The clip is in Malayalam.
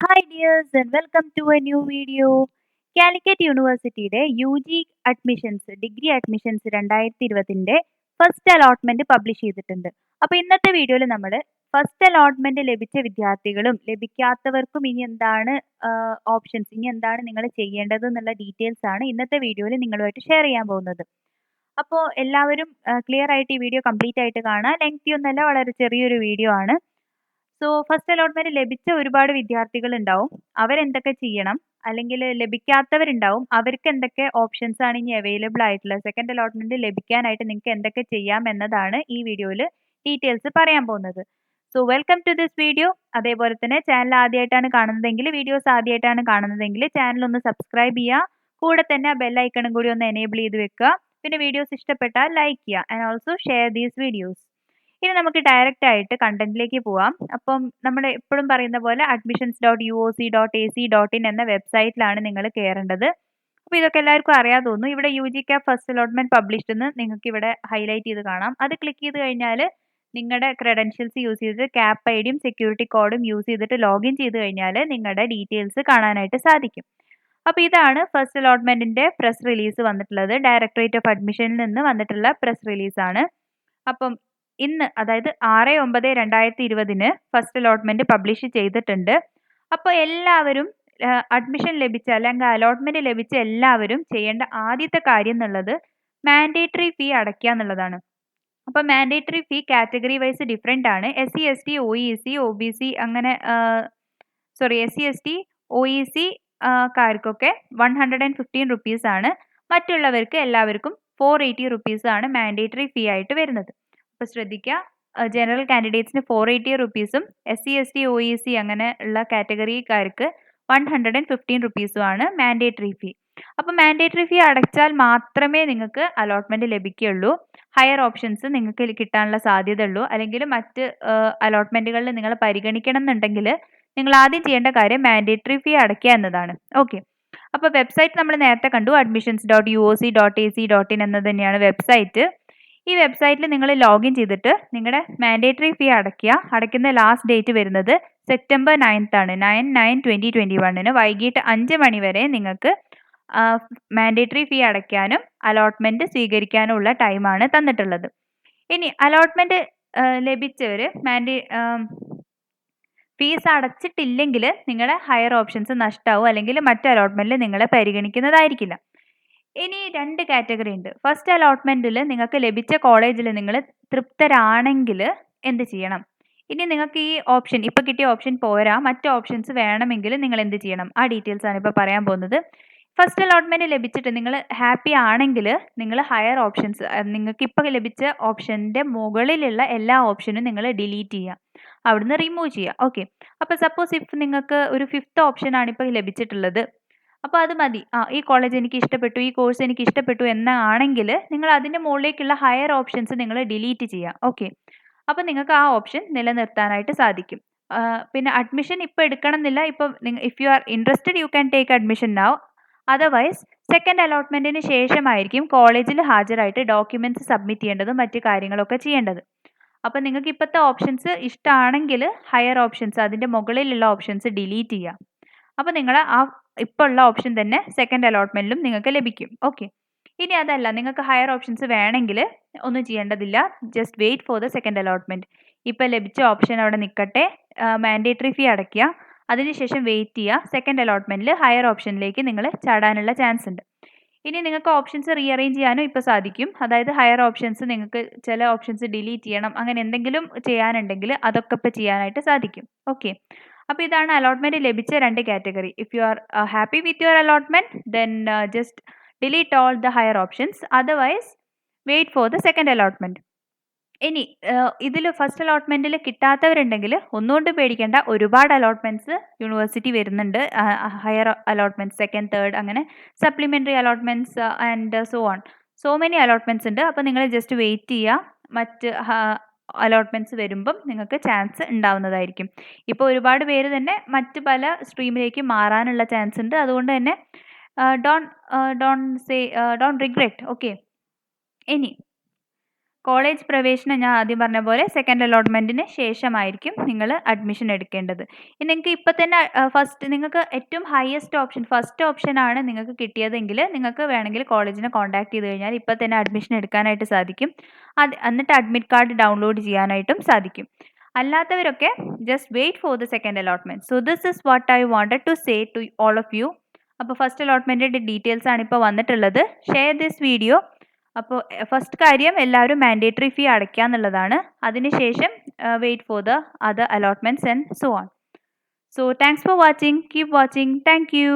Hi dears and welcome to a new video. Calicut യൂണിവേഴ്സിറ്റിയുടെ UG അഡ്മിഷൻസ് ഡിഗ്രി അഡ്മിഷൻസ് 2020ന്റെ ഫസ്റ്റ് അലോട്ട്മെന്റ് പബ്ലിഷ് ചെയ്തിട്ടുണ്ട്. അപ്പോൾ ഇന്നത്തെ വീഡിയോയിൽ നമ്മൾ ഫസ്റ്റ് അലോട്ട്മെന്റ് ലഭിച്ച വിദ്യാർത്ഥികളും ലഭിക്കാത്തവർക്കും ഇനി എന്താണ് ഓപ്ഷൻസ്, ഇനി എന്താണ് നിങ്ങൾ ചെയ്യേണ്ടത് എന്നുള്ള ഡീറ്റെയിൽസ് ആണ് ഇന്നത്തെ വീഡിയോയിൽ നിങ്ങളുമായിട്ട് ഷെയർ ചെയ്യാൻ പോകുന്നത്. അപ്പോൾ എല്ലാവരും ക്ലിയർ ആയിട്ട് ഈ വീഡിയോ കംപ്ലീറ്റ് ആയിട്ട് കാണുക. ലെങ്തി ഒന്നല്ല, വളരെ ചെറിയൊരു വീഡിയോ ആണ്. സോ ഫസ്റ്റ് അലോട്ട്മെന്റ് ലഭിച്ച ഒരുപാട് വിദ്യാർത്ഥികൾ ഉണ്ടാവും. അവരെന്തൊക്കെ ചെയ്യണം, അല്ലെങ്കിൽ ലഭിക്കാത്തവരുണ്ടാവും, അവർക്ക് എന്തൊക്കെ ഓപ്ഷൻസ് ആണ് ഇനി അവൈലബിൾ ആയിട്ടുള്ളത്, സെക്കൻഡ് അലോട്ട്മെന്റ് ലഭിക്കാനായിട്ട് നിങ്ങൾക്ക് എന്തൊക്കെ ചെയ്യാം എന്നതാണ് ഈ വീഡിയോയിൽ ഡീറ്റെയിൽസ് പറയാൻ പോകുന്നത്. So welcome to this video. അതേപോലെ തന്നെ ചാനൽ ആദ്യമായിട്ടാണ് കാണുന്നതെങ്കിൽ, വീഡിയോസ് ആദ്യമായിട്ടാണ് കാണുന്നതെങ്കിൽ ചാനൽ ഒന്ന് സബ്സ്ക്രൈബ് ചെയ്യുക. കൂടെ തന്നെ ആ ബെൽ ഐക്കണും കൂടി ഒന്ന് എനേബിൾ ചെയ്ത് വെക്കുക. പിന്നെ വീഡിയോസ് ഇഷ്ടപ്പെട്ടാൽ ലൈക്ക് ചെയ്യുക and also share these videos. ഇനി നമുക്ക് ഡയറക്റ്റ് ആയിട്ട് കണ്ടന്റിലേക്ക് പോവാം. അപ്പം നമ്മൾ എപ്പോഴും പറയുന്ന പോലെ admissions.uoc.ac.in എന്ന വെബ്സൈറ്റിലാണ് നിങ്ങൾ കയറേണ്ടത്. അപ്പോൾ ഇതൊക്കെ എല്ലാവർക്കും അറിയാൻ തോന്നുന്നു. ഇവിടെ UGCAP ഫസ്റ്റ് അലോട്ട്മെന്റ് പബ്ലിഷ്ഡ് എന്ന് നിങ്ങൾക്ക് ഇവിടെ ഹൈലൈറ്റ് ചെയ്ത് കാണാം. അത് ക്ലിക്ക് ചെയ്ത് കഴിഞ്ഞാൽ നിങ്ങളുടെ ക്രെഡൻഷ്യൽസ് യൂസ് ചെയ്തിട്ട് ക്യാപ് ഐഡിയും സെക്യൂരിറ്റി കോഡും യൂസ് ചെയ്തിട്ട് ലോഗിൻ ചെയ്ത് കഴിഞ്ഞാൽ നിങ്ങളുടെ ഡീറ്റെയിൽസ് കാണാനായിട്ട് സാധിക്കും. അപ്പോൾ ഇതാണ് ഫസ്റ്റ് അലോട്ട്മെന്റിന്റെ പ്രസ് റിലീസ് വന്നിട്ടുള്ളത്. ഡയറക്ടറേറ്റ് ഓഫ് അഡ്മിഷനിൽ നിന്ന് വന്നിട്ടുള്ള പ്രസ് റിലീസാണ്. അപ്പം ഇന്ന്, അതായത് 6/9/2020 ഫസ്റ്റ് അലോട്ട്മെന്റ് പബ്ലിഷ് ചെയ്തിട്ടുണ്ട്. അപ്പോൾ എല്ലാവരും അഡ്മിഷൻ ലഭിച്ച അല്ലെങ്കിൽ അലോട്ട്മെന്റ് ലഭിച്ച എല്ലാവരും ചെയ്യേണ്ട ആദ്യത്തെ കാര്യം എന്നുള്ളത് മാൻഡേറ്ററി ഫീ അടയ്ക്കുക എന്നുള്ളതാണ്. അപ്പോൾ മാൻഡേറ്ററി ഫീ കാറ്റഗറി വൈസ് ഡിഫറെൻ്റ് ആണ്. SC ST OEC OBC അങ്ങനെ SC ST OEC കാർക്കൊക്കെ 115 റുപ്പീസ് ആണ്. മറ്റുള്ളവർക്ക് എല്ലാവർക്കും 480 റുപ്പീസ് ആണ് മാൻഡേറ്ററി ഫീ ആയിട്ട് വരുന്നത്. അപ്പോൾ ശ്രദ്ധിക്കുക, ജനറൽ കാൻഡിഡേറ്റ്സിന് 480 റുപ്പീസും SC ST OEC അങ്ങനെ ഉള്ള കാറ്റഗറിക്കാർക്ക് 115 റുപ്പീസുമാണ് മാൻഡേറ്ററി ഫീ. അപ്പോൾ മാൻഡേറ്ററി ഫീ അടച്ചാൽ മാത്രമേ നിങ്ങൾക്ക് അലോട്ട്മെന്റ് ലഭിക്കുകയുള്ളൂ. ഹയർ ഓപ്ഷൻസ് നിങ്ങൾക്ക് കിട്ടാനുള്ള സാധ്യത ഉള്ളൂ. അല്ലെങ്കിൽ മറ്റ് അലോട്ട്മെന്റുകളിൽ നിങ്ങൾ പരിഗണിക്കണം എന്നുണ്ടെങ്കിൽ നിങ്ങൾ ആദ്യം ചെയ്യേണ്ട കാര്യം മാൻഡേറ്ററി ഫീ അടയ്ക്കുക എന്നതാണ്. ഓക്കെ, അപ്പോൾ വെബ്സൈറ്റ് നമ്മൾ നേരത്തെ കണ്ടു, admissions.uoc.ac.in എന്നത് തന്നെയാണ് വെബ്സൈറ്റ്. ഈ വെബ്സൈറ്റിൽ നിങ്ങൾ ലോഗിൻ ചെയ്തിട്ട് നിങ്ങളുടെ മാൻഡേറ്ററി ഫീ അടയ്ക്കുന്ന ലാസ്റ്റ് ഡേറ്റ് വരുന്നത് സെപ്റ്റംബർ 9th ആണ്. 9/9/2021 വൈകിട്ട് 5 മണി വരെ നിങ്ങൾക്ക് മാൻഡേറ്ററി ഫീ അടയ്ക്കാനും അലോട്ട്മെന്റ് സ്വീകരിക്കാനും ഉള്ള ടൈമാണ് തന്നിട്ടുള്ളത്. ഇനി അലോട്ട്മെന്റ് ലഭിച്ചവർ ഫീസ് അടച്ചിട്ടില്ലെങ്കിൽ നിങ്ങളുടെ ഹയർ ഓപ്ഷൻസ് നഷ്ടമാവും, അല്ലെങ്കിൽ മറ്റ് അലോട്ട്മെന്റിൽ നിങ്ങളെ പരിഗണിക്കുന്നതായിരിക്കില്ല. ഇനി 2 കാറ്റഗറി ഉണ്ട്. ഫസ്റ്റ് അലോട്ട്മെന്റിൽ നിങ്ങൾക്ക് ലഭിച്ച കോളേജിൽ നിങ്ങൾ തൃപ്തരാണെങ്കിൽ എന്ത് ചെയ്യണം? ഇനി നിങ്ങൾക്ക് ഈ ഓപ്ഷൻ, ഇപ്പോൾ കിട്ടിയ ഓപ്ഷൻ പോരാ, മറ്റ് ഓപ്ഷൻസ് വേണമെങ്കിൽ നിങ്ങൾ എന്ത് ചെയ്യണം? ആ ഡീറ്റെയിൽസ് ആണ് ഇപ്പോൾ പറയാൻ പോകുന്നത്. ഫസ്റ്റ് അലോട്ട്മെന്റ് ലഭിച്ചിട്ട് നിങ്ങൾ ഹാപ്പി ആണെങ്കിൽ നിങ്ങൾ ഹയർ ഓപ്ഷൻസ്, നിങ്ങൾക്ക് ഇപ്പോൾ ലഭിച്ച ഓപ്ഷൻ്റെ മുകളിലുള്ള എല്ലാ ഓപ്ഷനും നിങ്ങൾ ഡിലീറ്റ് ചെയ്യുക, അവിടുന്ന് റിമൂവ് ചെയ്യുക. ഓക്കെ, അപ്പോൾ സപ്പോസ് ഇഫ് നിങ്ങൾക്ക് ഒരു 5th ഓപ്ഷൻ ആണ് ഇപ്പോൾ ലഭിച്ചിട്ടുള്ളത്, അപ്പോൾ അത് മതി, ഈ കോളേജ് എനിക്ക് ഇഷ്ടപ്പെട്ടു, ഈ കോഴ്സ് എനിക്ക് ഇഷ്ടപ്പെട്ടു എന്നാണെങ്കിൽ നിങ്ങൾ അതിൻ്റെ മുകളിലേക്കുള്ള ഹയർ ഓപ്ഷൻസ് നിങ്ങൾ ഡിലീറ്റ് ചെയ്യുക. ഓക്കെ, അപ്പോൾ നിങ്ങൾക്ക് ആ ഓപ്ഷൻ നിലനിർത്താനായിട്ട് സാധിക്കും. പിന്നെ അഡ്മിഷൻ ഇപ്പോൾ എടുക്കണം എന്നില്ല. ഇപ്പോൾ if you are interested you can take admission now. Otherwise second അലോട്ട്മെന്റിന് ശേഷമായിരിക്കും കോളേജിൽ ഹാജരായിട്ട് ഡോക്യുമെന്റ്സ് സബ്മിറ്റ് ചെയ്യേണ്ടതും മറ്റു കാര്യങ്ങളൊക്കെ ചെയ്യേണ്ടത്. അപ്പോൾ നിങ്ങൾക്ക് ഇപ്പോഴത്തെ ഓപ്ഷൻസ് ഇഷ്ടമാണെങ്കിൽ ഹയർ ഓപ്ഷൻസ്, അതിൻ്റെ മുകളിലുള്ള ഓപ്ഷൻസ് ഡിലീറ്റ് ചെയ്യുക. അപ്പോൾ നിങ്ങൾ ആ ഇപ്പോൾ ഉള്ള ഓപ്ഷൻ തന്നെ സെക്കൻഡ് അലോട്ട്മെന്റിലും നിങ്ങൾക്ക് ലഭിക്കും. ഓക്കെ, ഇനി അതല്ല, നിങ്ങൾക്ക് ഹയർ ഓപ്ഷൻസ് വേണമെങ്കിൽ ഒന്നും ചെയ്യേണ്ടതില്ല. Just wait for the second allotment. ഇപ്പോൾ ലഭിച്ച ഓപ്ഷൻ അവിടെ നിൽക്കട്ടെ, മാൻഡേറ്ററി ഫീ അടയ്ക്കുക, അതിനുശേഷം വെയിറ്റ് ചെയ്യുക. സെക്കൻഡ് അലോട്ട്മെന്റിൽ ഹയർ ഓപ്ഷനിലേക്ക് നിങ്ങൾ ചാടാനുള്ള ചാൻസ് ഉണ്ട്. ഇനി നിങ്ങൾക്ക് ഓപ്ഷൻസ് റീഅറേഞ്ച് ചെയ്യാനും ഇപ്പോൾ സാധിക്കും. അതായത് ഹയർ ഓപ്ഷൻസ് നിങ്ങൾക്ക് ചില ഓപ്ഷൻസ് ഡിലീറ്റ് ചെയ്യണം, അങ്ങനെ എന്തെങ്കിലും ചെയ്യാനുണ്ടെങ്കിൽ അതൊക്കെ ഇപ്പോൾ ചെയ്യാനായിട്ട് സാധിക്കും. ഓക്കെ, അപ്പോൾ ഇതാണ് അലോട്ട്മെന്റ് ലഭിച്ച 2 category. If you are happy with your allotment then just delete all the higher options, otherwise wait for the second allotment. ഇനി ഇതിൽ ഫസ്റ്റ് അലോട്ട്മെന്റിൽ കിട്ടാത്തവരുണ്ടെങ്കിൽ ഒന്നുകൊണ്ട് പേടിക്കേണ്ട, ഒരുപാട് അലോട്ട്മെന്റ്സ് യൂണിവേഴ്സിറ്റി വരുന്നുണ്ട്. ഹയർ അലോട്ട്മെന്റ്സ്, സെക്കൻഡ്, തേർഡ്, അങ്ങനെ supplementary allotments and so many allotments ഉണ്ട്. അപ്പോൾ നിങ്ങൾ ജസ്റ്റ് വെയിറ്റ് ചെയ്യുക, മറ്റ് അലോട്ട്മെന്റ്സ് വരുമ്പം നിങ്ങൾക്ക് ചാൻസ് ഉണ്ടാവുന്നതായിരിക്കും. ഇപ്പോൾ ഒരുപാട് പേര് തന്നെ മറ്റ് പല സ്ട്രീമിലേക്ക് മാറാനുള്ള ചാൻസ് ഉണ്ട്. അതുകൊണ്ട് തന്നെ ഡോണ്ട് റിഗ്രറ്റ്. ഓക്കെ, ഇനി കോളേജ് പ്രവേശനം ഞാൻ ആദ്യം പറഞ്ഞ പോലെ സെക്കൻഡ് അലോട്ട്മെൻറ്റിന് ശേഷമായിരിക്കും നിങ്ങൾ അഡ്മിഷൻ എടുക്കേണ്ടത്. നിങ്ങൾക്ക് ഇപ്പോൾ തന്നെ നിങ്ങൾക്ക് ഏറ്റവും ഹയസ്റ്റ് ഓപ്ഷൻ ഫസ്റ്റ് ഓപ്ഷനാണ് നിങ്ങൾക്ക് കിട്ടിയതെങ്കിൽ നിങ്ങൾക്ക് വേണമെങ്കിൽ കോളേജിനെ കോൺടാക്ട് ചെയ്ത് കഴിഞ്ഞാൽ ഇപ്പോൾ തന്നെ അഡ്മിഷൻ എടുക്കാനായിട്ട് സാധിക്കും. എന്നിട്ട് അഡ്മിറ്റ് കാർഡ് ഡൗൺലോഡ് ചെയ്യാനായിട്ടും സാധിക്കും. അല്ലാത്തവരൊക്കെ just wait for the second allotment. So this is what I wanted to say to all of you. അപ്പോൾ ഫസ്റ്റ് അലോട്ട്മെൻറ്റിൻ്റെ ഡീറ്റെയിൽസ് ആണ് ഇപ്പോൾ വന്നിട്ടുള്ളത്. Share this video. അപ്പോൾ ഫസ്റ്റ് കാര്യം എല്ലാവരും മാൻഡേറ്ററി ഫീ അടയ്ക്കുക എന്നുള്ളതാണ്. അതിനുശേഷം wait for the other allotments and so on. So thanks for watching. Keep watching. Thank U.